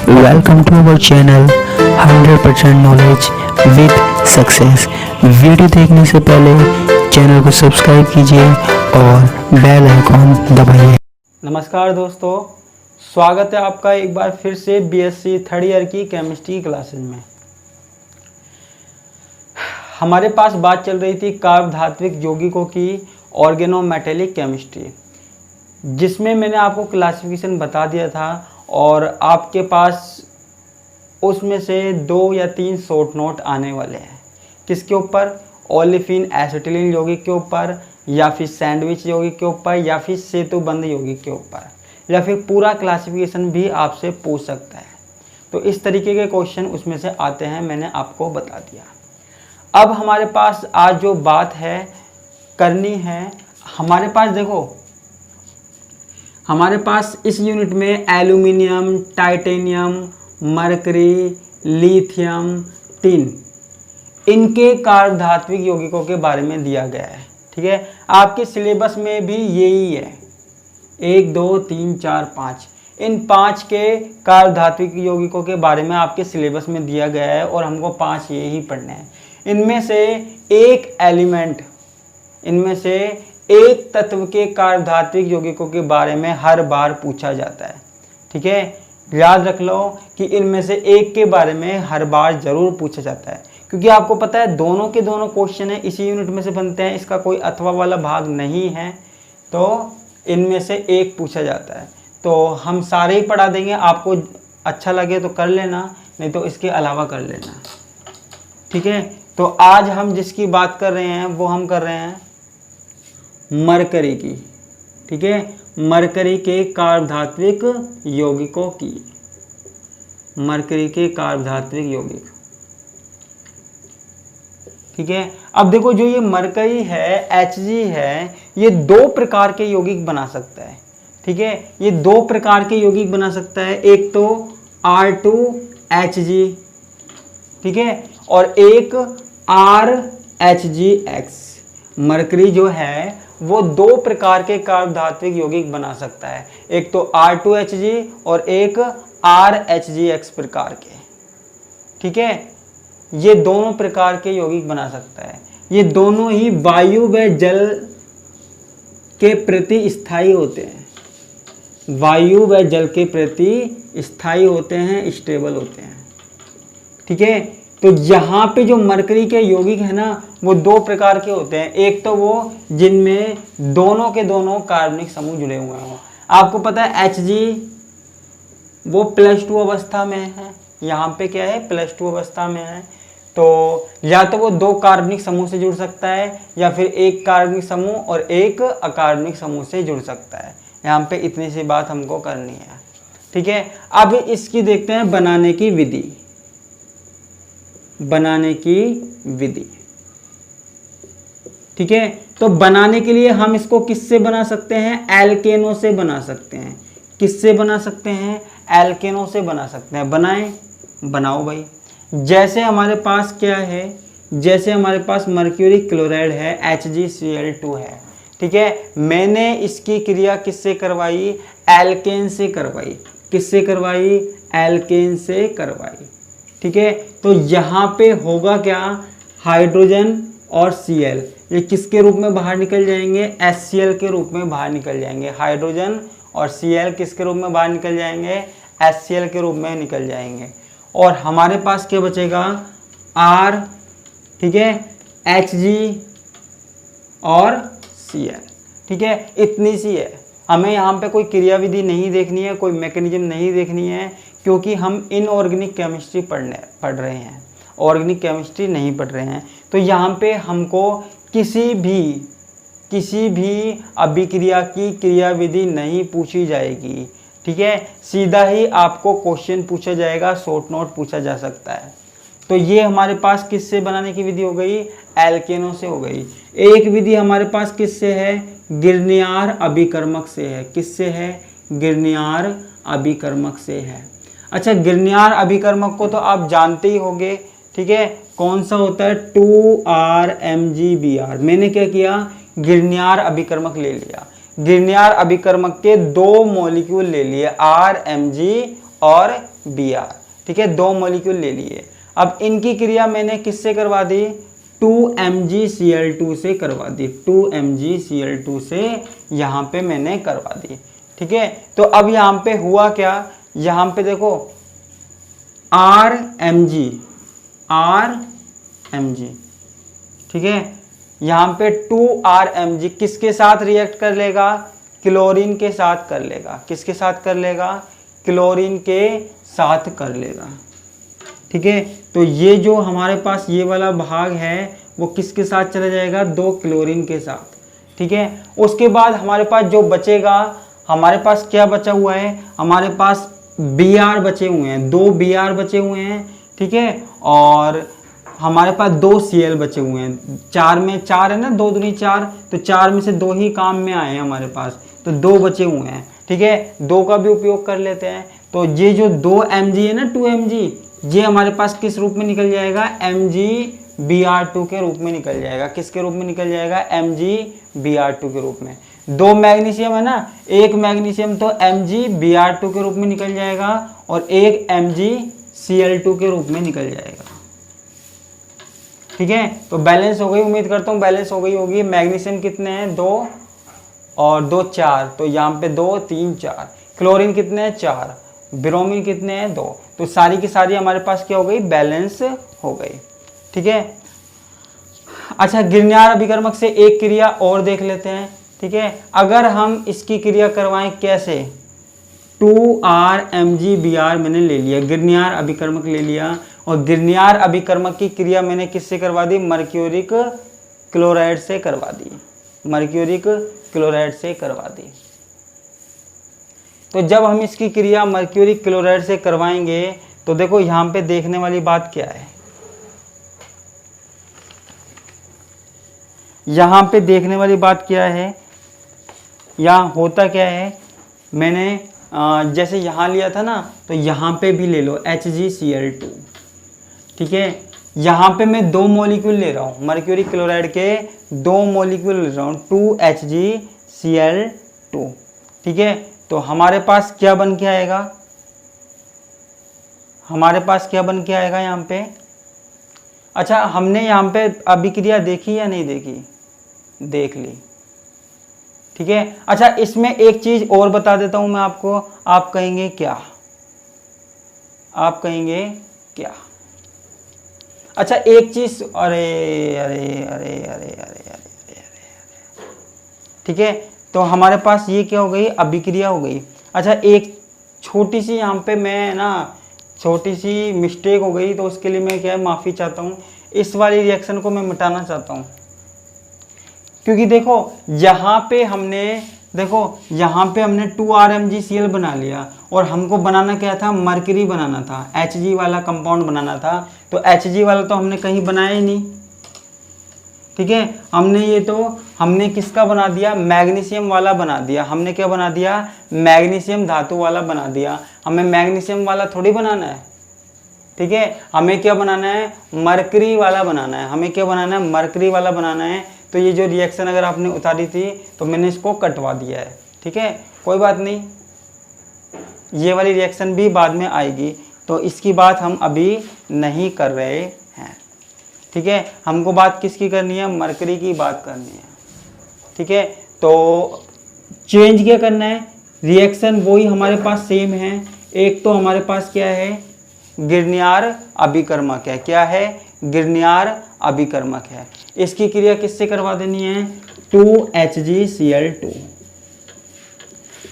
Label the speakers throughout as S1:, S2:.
S1: Welcome to our channel 100% knowledge with success. Video देखने से पहले चैनल को सब्सक्राइब कीजिए और बेल आइकॉन दबाइए।
S2: नमस्कार दोस्तों, स्वागत है आपका एक बार फिर से बीएससी थर्ड ईयर की केमिस्ट्री क्लासेस में। हमारे पास बात चल रही थी कार्ब धात्विक यौगिकों की ऑर्गेनोमेटेलिक केमिस्ट्री, जिसमें मैंने आपको क्लासिफिकेशन बता दिया था और आपके पास उसमें से 2 या 3 शॉर्ट नोट आने वाले हैं। किसके ऊपर? ओलेफिन एसिटिलीन यौगिक के ऊपर, या फिर सैंडविच यौगिक के ऊपर, या फिर सेतुबंध यौगिक के ऊपर, या फिर पूरा क्लासिफिकेशन भी आपसे पूछ सकता है। तो इस तरीके के क्वेश्चन उसमें से आते हैं, मैंने आपको बता दिया। अब हमारे पास आज जो बात है करनी है, हमारे पास देखो, हमारे पास इस यूनिट में aluminium, titanium, mercury, lithium, tin, इनके कार्ब धात्विक यौगिकों के बारे में दिया गया है। ठीक है, आपके सिलेबस में भी यही है। 1 2 3 4 5 इन 5 के कार्ब धात्विक यौगिकों के बारे में आपके सिलेबस में दिया गया है और हमको 5 ये ही पढ़ने हैं। इनमें से एक एलिमेंट, इनमें से एक तत्व के कार्ब धात्विक यौगिकों के बारे में हर बार पूछा जाता है। ठीक है, याद रख लो कि इनमें से एक के बारे में हर बार जरूर पूछा जाता है, क्योंकि आपको पता है दोनों के दोनों क्वेश्चन है इसी यूनिट में से बनते हैं, इसका कोई अथवा वाला भाग नहीं है, तो इनमें से एक पूछा जाता है। तो हम सारे ही पढ़ा देंगे, आपको अच्छा लगे तो कर लेना, नहीं तो इसके अलावा कर लेना। ठीक है, तो आज हम जिसकी बात कर रहे हैं वो हम कर रहे हैं मरकरी की। ठीक है, मरकरी के कार्ब धात्विक यौगिकों की, मरकरी के कार्ब धात्विक यौगिक। ठीक है, अब देखो जो ये मरकरी है, Hg है, ये 2 प्रकार के यौगिक बना सकता है। ठीक है, ये 2 प्रकार के यौगिक बना सकता है, एक तो R2Hg, ठीक है, और एक RHgX। मरकरी जो है वो 2 प्रकार के कार्ब धात्विक यौगिक बना सकता है, एक तो R2Hg और एक RHgX प्रकार के। ठीक है, ये दोनों प्रकार के यौगिक बना सकता है। ये दोनों ही वायु व जल के प्रति स्थायी होते हैं, वायु व जल के प्रति स्थायी होते हैं, स्टेबल होते हैं। ठीक है, तो यहाँ पे जो मरकरी के यौगिक है ना, वो 2 प्रकार के होते हैं। एक तो वो जिनमें दोनों के दोनों कार्बनिक समूह जुड़े हुए हों। आपको पता है Hg वो +2 अवस्था में है, यहाँ पे क्या है, +2 अवस्था में है। तो या तो वो 2 कार्बनिक समूह से जुड़ सकता है, या फिर एक कार्बनिक समूह और एक अकार्बनिक समूह से जुड़ सकता है। यहाँ पे इतनी सी बात हमको करनी है। ठीक है, अब इसकी देखते हैं बनाने की विधि। बनाने की विधि, ठीक है, तो बनाने के लिए हम इसको किससे बना सकते हैं? एल्केनों से बना सकते हैं। किससे बना सकते हैं? एल्केनों से बना सकते हैं। बनाएं, बनाओ भाई। जैसे हमारे पास क्या है, जैसे हमारे पास मर्क्यूरी क्लोराइड है, HgCl2 है। ठीक है, मैंने इसकी क्रिया किससे करवाई? एल्केन से करवाई। किससे करवाई? एल्केन से करवाई। ठीक है, तो यहाँ पे होगा क्या? हाइड्रोजन और Cl, ये किसके रूप में बाहर निकल जाएंगे? HCl के रूप में बाहर निकल जाएंगे। हाइड्रोजन और Cl किसके रूप में बाहर निकल जाएंगे? HCl के रूप में निकल जाएंगे। और हमारे पास क्या बचेगा? R, ठीक है, Hg और Cl। ठीक है, इतनी सी है। हमें यहाँ पे कोई क्रिया विधि नहीं देखनी है, कोई मैकेनिज्म नहीं देखनी है, क्योंकि हम इनऑर्गेनिक केमिस्ट्री पढ़ रहे हैं, ऑर्गेनिक केमिस्ट्री नहीं पढ़ रहे हैं। तो यहाँ पे हमको किसी भी अभिक्रिया की क्रिया विधि नहीं पूछी जाएगी। ठीक है, सीधा ही आपको क्वेश्चन पूछा जाएगा, शॉर्ट नोट पूछा जा सकता है। तो ये हमारे पास किससे बनाने की विधि हो गई? एल्केनों से हो गई। एक विधि हमारे पास किससे है? गिरनियार अभिकर्मक से है। किससे है? गिरनियार अभिकर्मक से है। अच्छा, गिरनियार अभिकर्मक को तो आप जानते ही होंगे। ठीक है, कौन सा होता है? 2RMgBr। मैंने क्या किया? गिरनियार अभिकर्मक ले लिया। गिरनियार अभिकर्मक के 2 मॉलिक्यूल ले लिए, RMg और Br, ठीक है, 2 मॉलिक्यूल ले लिए। अब इनकी क्रिया मैंने किससे करवा दी, 2MgCl2 से करवा दी, 2MgCl2 से यहाँ पे मैंने करवा दी, ठीक है। तो अब यहाँ पे हुआ क्या, यहाँ पे देखो RMg, ठीक है, यहाँ पे 2RMg किसके साथ रिएक्ट कर लेगा, क्लोरीन के साथ कर लेगा। किसके साथ कर लेगा, क्लोरीन के साथ कर लेगा, ठीक है। तो ये जो हमारे पास ये वाला भाग है वो किसके साथ चला जाएगा, 2 क्लोरीन के साथ, ठीक है। उसके बाद हमारे पास जो बचेगा, हमारे पास क्या बचा हुआ है, हमारे पास Br बचे हुए हैं, 2 Br बचे हुए हैं, ठीक है। और हमारे पास 2 Cl बचे हुए हैं, 4 में 4 है ना, 2 दूनी 4, तो 4 में से 2 ही काम में आए हैं हमारे पास, तो 2 बचे हुए हैं, ठीक है। 2 का भी उपयोग कर लेते हैं। तो ये जो 2Mg है ना, 2Mg, ये हमारे पास किस रूप में निकल जाएगा, MgBr2 के रूप में निकल जाएगा। किसके रूप में निकल जाएगा, MgBr2 के रूप में। 2 मैग्नीशियम है ना, एक मैग्नीशियम तो MgBr2 के रूप में निकल जाएगा और एक MgCl2 के रूप में निकल जाएगा, ठीक है। तो बैलेंस हो गई, उम्मीद करता हूँ बैलेंस हो गई होगी। मैग्नीशियम कितने हैं, 2 और 2 4, तो यहाँ पे 2 3 4। क्लोरीन कितने हैं, 4। ब्रोमीन कितने हैं, 2। तो सारी की सारी हमारे पास क्या हो गई, बैलेंस हो गई, ठीक है। अच्छा, गिरनियार अभिकर्मक से एक क्रिया और देख लेते हैं, ठीक है। अगर हम इसकी क्रिया करवाएं कैसे, 2RMgBr मैंने ले लिया, गिरनियार अभिकर्मक ले लिया, और गिरनियार अभिकर्मक की क्रिया मैंने किससे करवा दी, मर्क्यूरिक क्लोराइड से करवा दी, मर्क्यूरिक क्लोराइड से करवा दी। तो जब हम इसकी क्रिया मर्क्यूरिक क्लोराइड से करवाएंगे तो देखो यहाँ पे देखने वाली बात क्या है, यहाँ पे देखने वाली बात क्या है, यहाँ होता क्या है, मैंने जैसे यहाँ लिया था ना, तो यहाँ पे भी ले लो HgCl2, ठीक है। यहाँ पे मैं 2 मॉलिक्यूल ले रहा हूँ, मर्क्यूरिक क्लोराइड के 2 मॉलिक्यूल ले रहा हूँ, 2HgCl2, ठीक है। तो हमारे पास क्या बन के आएगा, हमारे पास क्या बन के आएगा यहाँ पे। अच्छा, हमने यहाँ पे अभिक्रिया देखी या नहीं देखी, देख ली, ठीक है। अच्छा, इसमें एक चीज और बता देता हूं मैं आपको, आप कहेंगे क्या, आप कहेंगे क्या। अच्छा, एक चीज, अरे अरे अरे अरे अरे अरे अरे, ठीक है। तो हमारे पास ये क्या हो गई, अभिक्रिया हो गई। अच्छा, एक छोटी सी यहाँ पे मैं ना, छोटी सी मिस्टेक हो गई, तो उसके लिए मैं क्या माफ़ी चाहता हूँ। इस वाली रिएक्शन को मैं मिटाना चाहता हूँ, क्योंकि देखो यहाँ पे हमने, देखो यहाँ पे हमने 2RMgCl बना लिया, और हमको बनाना क्या था, मरकरी बनाना था, Hg वाला कंपाउंड बनाना था। तो Hg वाला तो हमने कहीं बनाया ही नहीं, ठीक है। हमने ये तो हमने किसका बना दिया, मैग्नीशियम वाला बना दिया। हमने क्या बना दिया, मैग्नीशियम धातु वाला बना दिया। हमें मैग्नीशियम वाला थोड़ी बनाना है, ठीक है। हमें क्या बनाना है, मरकरी वाला बनाना है। हमें क्या बनाना है, मरकरी वाला बनाना है। तो ये जो रिएक्शन अगर आपने उतारी थी तो मैंने इसको कटवा दिया है, ठीक है, कोई बात नहीं। ये वाली रिएक्शन भी बाद में आएगी, तो इसकी बात हम अभी नहीं कर रहे हैं, ठीक है। हमको बात किसकी करनी है, मरकरी की बात करनी है, ठीक है। तो चेंज क्या करना है, रिएक्शन वही हमारे पास सेम है। एक तो हमारे पास क्या है, गिरनियार अभिकर्मक है, क्या है, गिरनियार अभिकर्मक है। इसकी क्रिया किससे करवा देनी है, 2HgCl2,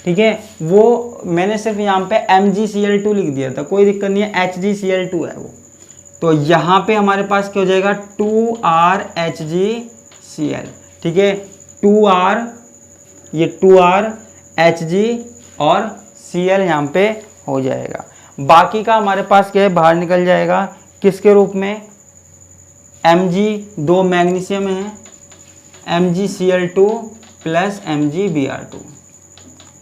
S2: ठीक है। वो मैंने सिर्फ यहाँ पे MgCl2 लिख दिया था, कोई दिक्कत नहीं है, HgCl2 है वो। तो यहाँ पे हमारे पास क्या हो जाएगा, 2RHgCl, ठीक है। 2R, ये 2RHg और Cl यहाँ पे हो जाएगा। बाकी का हमारे पास क्या है, बाहर निकल जाएगा, किसके रूप में, Mg, 2 मैग्नीशियम है, MgCl2 प्लस MgBr2,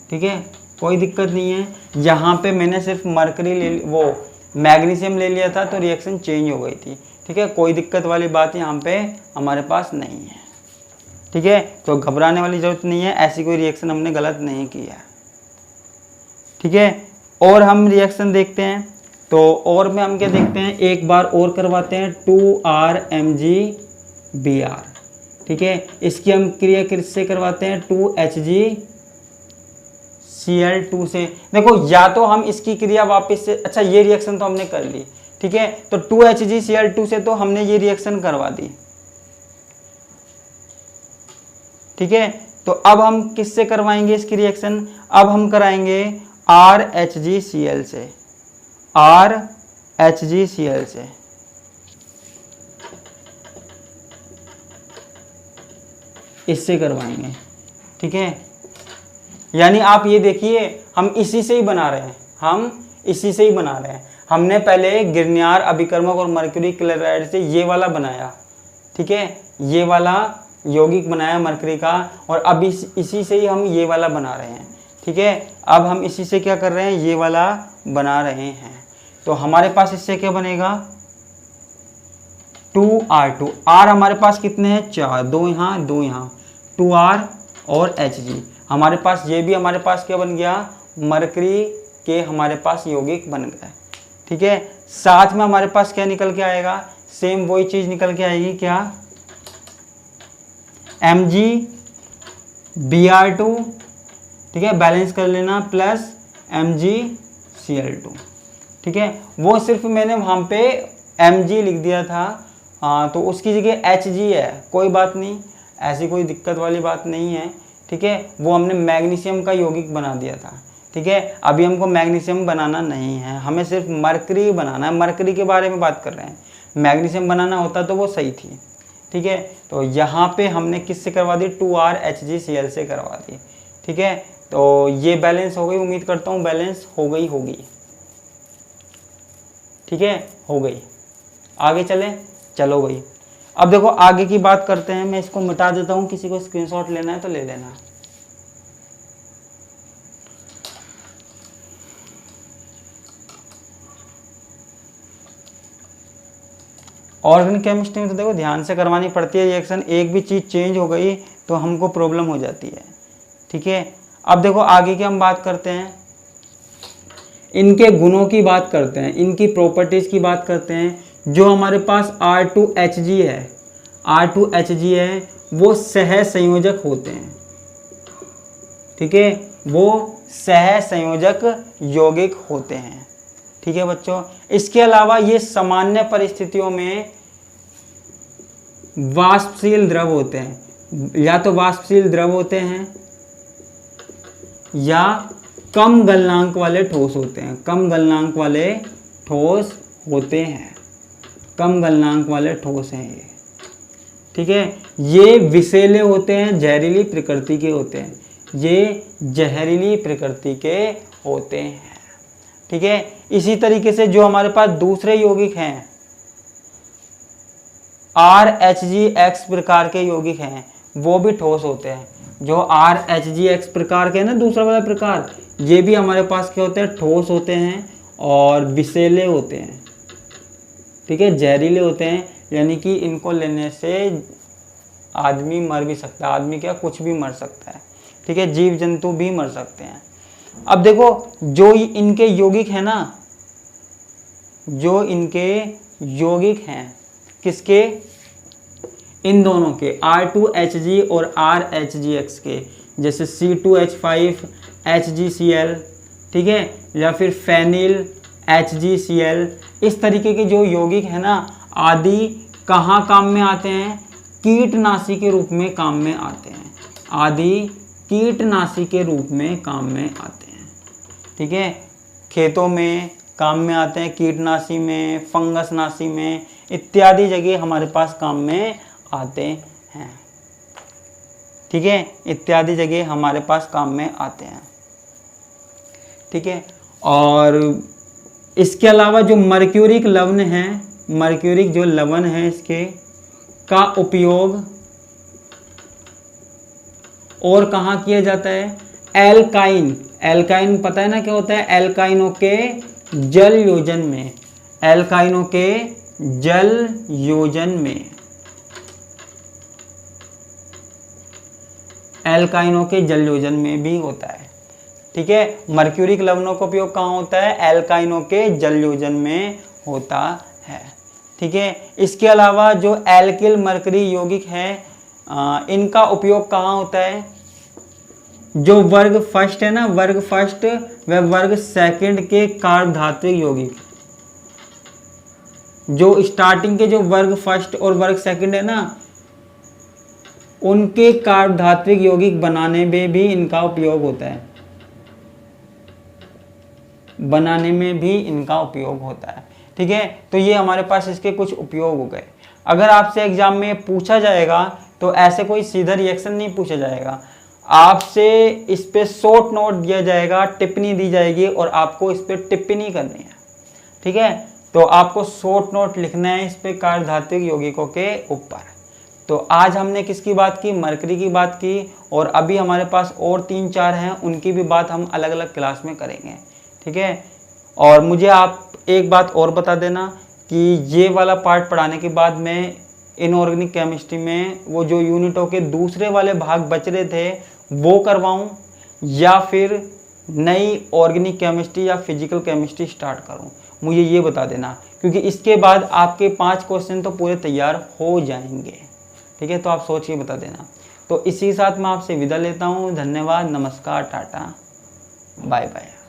S2: ठीक है, कोई दिक्कत नहीं है। यहाँ पे मैंने सिर्फ मरकरी ले, वो मैग्नीशियम ले लिया था, तो रिएक्शन चेंज हो गई थी, ठीक है। कोई दिक्कत वाली बात यहाँ पे हमारे पास नहीं है, ठीक है। तो घबराने वाली ज़रूरत नहीं है, ऐसी कोई रिएक्शन हमने गलत नहीं की है, ठीक है। और हम रिएक्शन देखते हैं, तो और में हम क्या देखते हैं, एक बार और करवाते हैं 2RMgBr, ठीक है। इसकी हम क्रिया किससे करवाते हैं, 2HgCl2 से। देखो या तो हम इसकी क्रिया वापस से, अच्छा ये रिएक्शन तो हमने कर ली, ठीक है, तो 2HgCl2 से तो हमने ये रिएक्शन करवा दी, ठीक है। तो अब हम किससे करवाएंगे इसकी रिएक्शन, अब हम कराएंगे RHgCl से, RHgCl से, इससे करवाएंगे, ठीक है। यानी आप ये देखिए हम इसी से ही बना रहे हैं, हमने पहले गिरनियार अभिकर्मक और मरकरी क्लोराइड से ये वाला बनाया, ठीक है, ये वाला यौगिक बनाया मरकरी का, और अब इसी से ही हम ये वाला बना रहे हैं, ठीक है। अब हम इसी से क्या कर रहे हैं, ये वाला बना रहे हैं। तो हमारे पास इससे क्या बनेगा, 2R2, R हमारे पास कितने हैं, 4, 2 यहाँ 2 यहाँ, 2R और Hg हमारे पास, ये भी हमारे पास क्या बन गया, मरकरी के हमारे पास यौगिक बन गए, ठीक है। साथ में हमारे पास क्या निकल के आएगा, सेम वही चीज निकल के आएगी, क्या, MgBr2, ठीक है, बैलेंस कर लेना, प्लस MgCl2, ठीक है। वो सिर्फ मैंने वहाँ पे Mg लिख दिया था, तो उसकी जगह Hg है, कोई बात नहीं, ऐसी कोई दिक्कत वाली बात नहीं है, ठीक है। वो हमने मैग्नीशियम का यौगिक बना दिया था, ठीक है। अभी हमको मैग्नीशियम बनाना नहीं है, हमें सिर्फ मरकरी बनाना है, मरकरी के बारे में बात कर रहे हैं। मैग्नीशियम बनाना होता तो वो सही थी, ठीक है। तो यहाँ पे हमने किससे करवा दी, 2RHgCl से करवा दी, ठीक है। तो ये बैलेंस हो गई, उम्मीद करता हूँ बैलेंस हो गई होगी, ठीक है, हो गई। आगे चले, चलो भाई, अब देखो आगे की बात करते हैं। मैं इसको मिटा देता हूँ, किसी को स्क्रीनशॉट लेना है तो ले लेना। ऑर्गेनिक केमिस्ट्री में तो देखो ध्यान से करवानी पड़ती है रिएक्शन, एक भी चीज़ चेंज हो गई तो हमको प्रॉब्लम हो जाती है, ठीक है। अब देखो आगे की हम बात करते हैं, इनके गुणों की बात करते हैं, इनकी प्रॉपर्टीज़ की बात करते हैं। जो हमारे पास R2Hg है, वो सह संयोजक होते हैं, ठीक है, वो सह संयोजक यौगिक होते हैं, ठीक है बच्चों। इसके अलावा ये सामान्य परिस्थितियों में वाष्पशील द्रव होते हैं, या तो वाष्पशील द्रव होते हैं या कम गलनांक वाले ठोस होते हैं, कम गलनांक वाले ठोस होते हैं, कम गलनांक वाले ठोस हैं ये, ठीक है। ये विषैले होते हैं, जहरीली प्रकृति के होते हैं, ये जहरीली प्रकृति के होते हैं, ठीक है। इसी तरीके से जो हमारे पास दूसरे यौगिक हैं, RHgX प्रकार के यौगिक हैं, वो भी ठोस होते हैं। जो RHgX प्रकार के हैं ना, दूसरा वाला प्रकार, ये भी हमारे पास क्या होते हैं, ठोस होते हैं और विषैले होते हैं, ठीक है, जहरीले होते हैं। यानी कि इनको लेने से आदमी मर भी सकता है, आदमी क्या कुछ भी मर सकता है, ठीक है, जीव जंतु भी मर सकते हैं। अब देखो जो इनके यौगिक है ना, जो इनके यौगिक हैं, किसके, इन दोनों के, R2Hg और RHgX के, जैसे C2H5HgCl, ठीक है, या फिर फेनिल HgCl, इस तरीके के जो यौगिक है ना, आदि कहाँ काम में आते हैं, कीटनाशी के रूप में काम में आते हैं, आदि कीटनाशी के रूप में काम में आते हैं, ठीक है। खेतों में काम में आते हैं, कीटनाशी में, फंगसनाशी में, इत्यादि जगह हमारे पास काम में आते हैं, ठीक है, इत्यादि जगह हमारे पास काम में आते हैं, ठीक है। और इसके अलावा जो मर्क्यूरिक लवण है, मर्क्यूरिक जो लवण है, इसके का उपयोग और कहाँ किया जाता है, एल्काइन, एल्काइन पता है ना क्या होता है, एल्काइनों के जल योजन में, एल्काइनों के जल योजन में, एल्काइनों के जल योजन में भी होता है, ठीक है। मर्क्यूरिक लवणों का उपयोग कहाँ होता है? एल्काइनों के जल योजन में होता है, ठीक है। इसके अलावा जो एल्किल मरकरी यौगिक हैं इनका उपयोग कहाँ होता है? जो वर्ग फर्स्ट है ना, वर्ग फर्स्ट व वर्ग सेकंड के कार्बधात्विक यौगिक, जो स्टार्टिंग के जो वर्ग फर्स्ट और वर्ग सेकंड है ना, उनके कार्बधात्विक यौगिक बनाने में भी इनका उपयोग होता है, बनाने में भी इनका उपयोग होता है, ठीक है। तो ये हमारे पास इसके कुछ उपयोग हो गए। अगर आपसे एग्जाम में पूछा जाएगा तो ऐसे कोई सीधा रिएक्शन नहीं पूछा जाएगा, आपसे इस पे शॉर्ट नोट दिया जाएगा, टिप्पणी दी जाएगी और आपको इस पे टिप्पणी करनी है, ठीक है। तो आपको शॉर्ट नोट लिखना है इस पे कार्बधात्विक यौगिकों के ऊपर। तो आज हमने किसकी बात की? मरकरी की बात की, और अभी हमारे पास और 3-4 हैं, उनकी भी बात हम अलग अलग क्लास में करेंगे, ठीक है। और मुझे आप एक बात और बता देना कि ये वाला पार्ट पढ़ाने के बाद मैं इनऑर्गेनिक केमिस्ट्री में वो जो यूनिटों के दूसरे वाले भाग बच रहे थे वो करवाऊं या फिर नई ऑर्गेनिक केमिस्ट्री या फिजिकल केमिस्ट्री स्टार्ट करूं, मुझे ये बता देना, क्योंकि इसके बाद आपके 5 क्वेश्चन तो पूरे तैयार हो जाएंगे, ठीक है। तो आप सोच के बता देना। तो इसी के साथ मैं आपसे विदा लेता हूँ। धन्यवाद, नमस्कार, टाटा, बाय बाय।